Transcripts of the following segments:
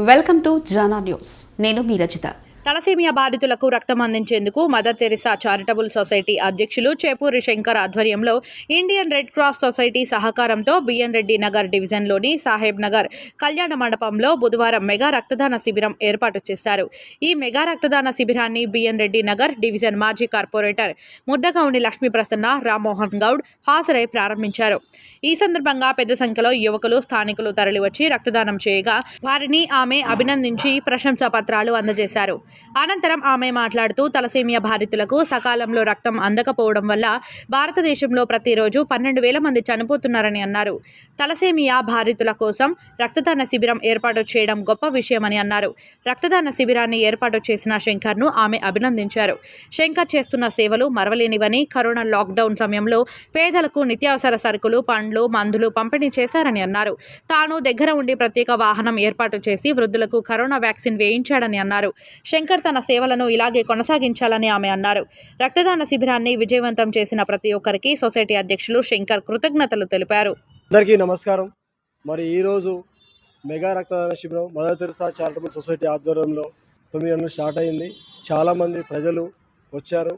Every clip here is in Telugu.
Welcome to Jana news. నేను మీ రచిత. తలసేమియా బాధితులకు రక్తం అందించేందుకు మదర్ తెరిసా చారిటబుల్ సొసైటీ అధ్యక్షులు చేపూరి శంకర్ ఆధ్వర్యంలో ఇండియన్ రెడ్ క్రాస్ సొసైటీ సహకారంతో బిఎన్ రెడ్డి నగర్ డివిజన్లోని సాహెబ్ నగర్ కళ్యాణ మండపంలో బుధవారం మెగా రక్తదాన శిబిరం ఏర్పాటు చేశారు. ఈ మెగా రక్తదాన శిబిరాన్ని బిఎన్ రెడ్డి నగర్ డివిజన్ మాజీ కార్పొరేటర్ ముద్దగౌని లక్ష్మీ ప్రసన్న రామ్మోహన్ గౌడ్ హాజరై ప్రారంభించారు. ఈ సందర్భంగా పెద్ద సంఖ్యలో యువకులు స్థానికులు తరలివచ్చి రక్తదానం చేయగా వారిని ఆమె అభినందించి ప్రశంసా పత్రాలు అందజేశారు. అనంతరం ఆమె మాట్లాడుతూ తలసేమియా బాధితులకు సకాలంలో రక్తం అందకపోవడం వల్ల భారతదేశంలో ప్రతిరోజు 12,000 మంది చనిపోతున్నారని అన్నారు. తలసేమియా బాధితుల కోసం రక్తదాన శిబిరం ఏర్పాటు చేయడం గొప్ప విషయమని అన్నారు. రక్తదాన శిబిరాన్ని ఏర్పాటు చేసిన శంకర్ను ఆమె అభినందించారు. శంకర్ చేస్తున్న సేవలు మరవలేనివని, కరోనా లాక్డౌన్ సమయంలో పేదలకు నిత్యావసర సరుకులు, పండ్లు, మందులు పంపిణీ చేశారని అన్నారు. తాను దగ్గర ఉండి ప్రత్యేక వాహనం ఏర్పాటు చేసి వృద్ధులకు కరోనా వ్యాక్సిన్ వేయించాడని అన్నారు. శంకర్ తన సేవలను ఇలాగే కొనసాగించాలని ఆమె అన్నారు. రక్తదాన శిబిరాన్ని విజయవంతం చేసిన ప్రతి ఒక్కరికి సొసైటీ అధ్యక్షులు శంకర్ కృతజ్ఞతలు తెలిపారు. అందరికీ నమస్కారం. మరి ఈరోజు మెగా రక్తదాన శిబిరం మదర్ తెరిసా చారిటబుల్ సొసైటీ ఆధ్వర్యంలో 9 గంటలకు స్టార్ట్ అయింది. చాలామంది ప్రజలు వచ్చారు.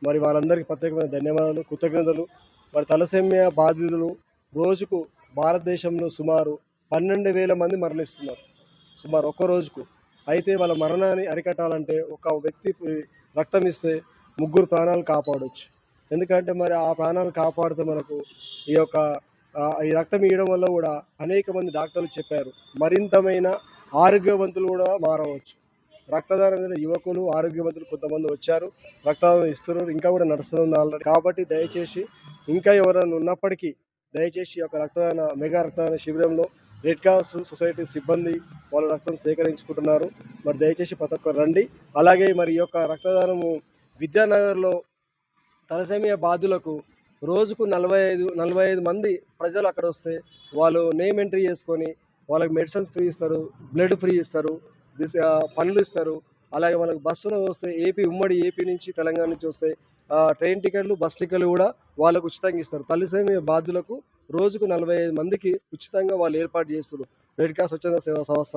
మరి వారందరికీ ప్రత్యేకమైన ధన్యవాదాలు, కృతజ్ఞతలు. మరి తలసేమియా బాధితులు రోజుకు భారతదేశంలో సుమారు 12,000 మంది మరణిస్తున్నారు, సుమారు ఒక్క రోజుకు. అయితే వాళ్ళ మరణాన్ని అరికట్టాలంటే ఒక వ్యక్తి రక్తం ఇస్తే 3 ప్రాణాలు కాపాడవచ్చు. ఎందుకంటే మరి ఆ ప్రాణాలు కాపాడితే మనకు ఈ రక్తం ఇవ్వడం వల్ల కూడా అనేక మంది డాక్టర్లు చెప్పారు, మరింతమైన ఆరోగ్యవంతులు కూడా మారవచ్చు. రక్తదానం మీద యువకులు ఆరోగ్యవంతులు కొంతమంది వచ్చారు, రక్తదానం ఇస్తున్నారు, ఇంకా కూడా నడుస్తుంది ఆల్రెడీ. కాబట్టి దయచేసి ఇంకా ఎవరైనా ఉన్నప్పటికీ దయచేసి మెగా రక్తదాన శిబిరంలో రెడ్ క్రాస్ సొసైటీ సిబ్బంది వాళ్ళ రక్తం సేకరించుకుంటున్నారు. మరి దయచేసి ప్రతి ఒక్కరు రండి. అలాగే మరి ఈ యొక్క రక్తదానము విద్యానగర్లో తలసేమియా బాధితులకు రోజుకు 45 మంది ప్రజలు అక్కడ వస్తే వాళ్ళు నేమ్ ఎంట్రీ చేసుకొని వాళ్ళకి మెడిసిన్స్ ఫ్రీ ఇస్తారు, బ్లడ్ ఫ్రీ ఇస్తారు, పనులు ఇస్తారు. అలాగే మనకు బస్సులో వస్తే ఉమ్మడి ఏపీ నుంచి తెలంగాణ నుంచి వస్తే ట్రైన్ టికెట్లు, బస్ టికెట్లు కూడా వాళ్ళకు ఉచితంగా ఇస్తారు. తలసేమియా బాధితులకు రోజుకు 45 మందికి ఉచితంగా వాళ్ళు ఏర్పాటు చేస్తారు. రెడ్ క్రాస్ స్వచ్ఛంద సేవా సంస్థ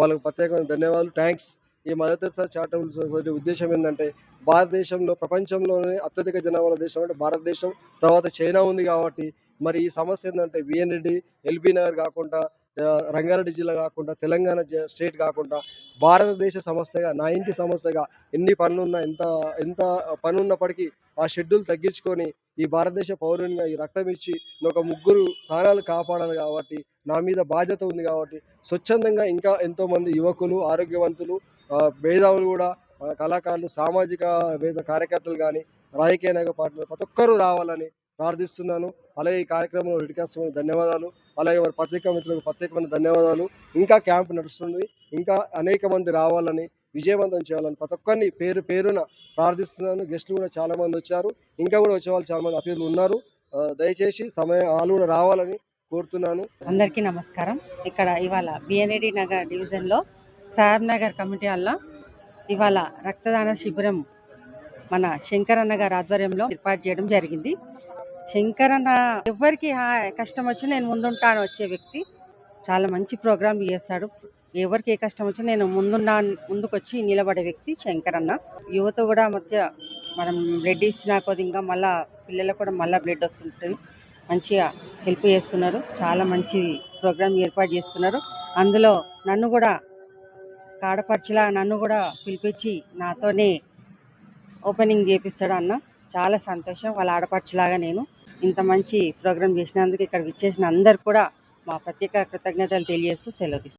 వాళ్ళకు ప్రత్యేకమైన ధన్యవాదాలు, థ్యాంక్స్. ఈ మదర్ తెరిసా చారిటబుల్ సొసైటీ ఉద్దేశం ఏంటంటే భారతదేశంలో ప్రపంచంలోనే అత్యధిక జనాభా దేశం అంటే భారతదేశం, తర్వాత చైనా ఉంది. కాబట్టి మరి ఈ సమస్య ఏంటంటే బిఎన్ రెడ్డి, ఎల్బీ నగర్ కాకుండా, రంగారెడ్డి జిల్లా కాకుండా, తెలంగాణ స్టేట్ కాకుండా భారతదేశ సమస్యగా, నా ఇంటి సమస్యగా, ఎన్ని పనులున్నా ఎంత పని ఉన్నప్పటికీ ఆ షెడ్యూల్ తగ్గించుకొని ఈ భారతదేశ పౌరునిగా ఈ రక్తం ఇచ్చి ఒక 3 ప్రాణాలు కాపాడాలి. కాబట్టి నా మీద బాధ్యత ఉంది. కాబట్టి స్వచ్ఛందంగా ఇంకా ఎంతోమంది యువకులు, ఆరోగ్యవంతులు, మేధావులు కూడా, కళాకారులు, సామాజిక కార్యకర్తలు కానీ, రాజకీయ నాయక పార్టీలు ప్రతి ఒక్కరూ రావాలని ప్రార్థిస్తున్నాను. అలాగే ఈ కార్యక్రమంలో రెడ్ క్రాస్ ధన్యవాదాలు, అలాగే వారి పత్రికా మిత్రులకు ప్రత్యేకమైన ధన్యవాదాలు. ఇంకా క్యాంప్ నడుస్తుంది, ఇంకా అనేక మంది రావాలని, విజయవంతం చేయాలని ప్రతి ఒక్కరిని పేరు పేరున ప్రార్థిస్తున్నాను. గెస్టులు కూడా చాలా మంది వచ్చారు, ఇంకా కూడా వచ్చే వాళ్ళు చాలా మంది అతిథులు ఉన్నారు. దయచేసి వాళ్ళు కూడా రావాలని కోరుతున్నాను. అందరికీ నమస్కారం. ఇక్కడ ఇవాళ బిఎన్ఏడి నగర్ డివిజన్లో సాహెబ్ నగర్ కమిటీ వల్ల ఇవాళ రక్తదాన శిబిరం మన శంకరన్న గారి ఆధ్వర్యంలో ఏర్పాటు చేయడం జరిగింది. శంకరన్న ఎవరికి కష్టం వచ్చి నేను ముందుంటాను వచ్చే వ్యక్తి. చాలా మంచి ప్రోగ్రాం చేస్తాడు. ఎవరికి ఏ కష్టం వచ్చి నేను ముందుకొచ్చి నిలబడే వ్యక్తి శంకరన్న. యువత కూడా మధ్య మనం బ్లడ్ ఇచ్చినా కొద్దిగా మళ్ళీ పిల్లలకు కూడా మళ్ళీ బ్లడ్ వస్తుంటుంది. మంచిగా హెల్ప్ చేస్తున్నారు. చాలా మంచి ప్రోగ్రాం ఏర్పాటు చేస్తున్నారు. అందులో నన్ను కూడా ఆడపడుచులా నన్ను కూడా పిలిపించి నాతోనే ఓపెనింగ్ చేపిస్తాడు అన్న. చాలా సంతోషం. వాళ్ళ ఆడపడుచులాగా నేను ఇంత మంచి ప్రోగ్రాం చేసినందుకు ఇక్కడ విచ్చేసిన అందరు కూడా మా ప్రత్యేక కృతజ్ఞతలు తెలియజేస్తూ సెలవు తీసుకుంటాను.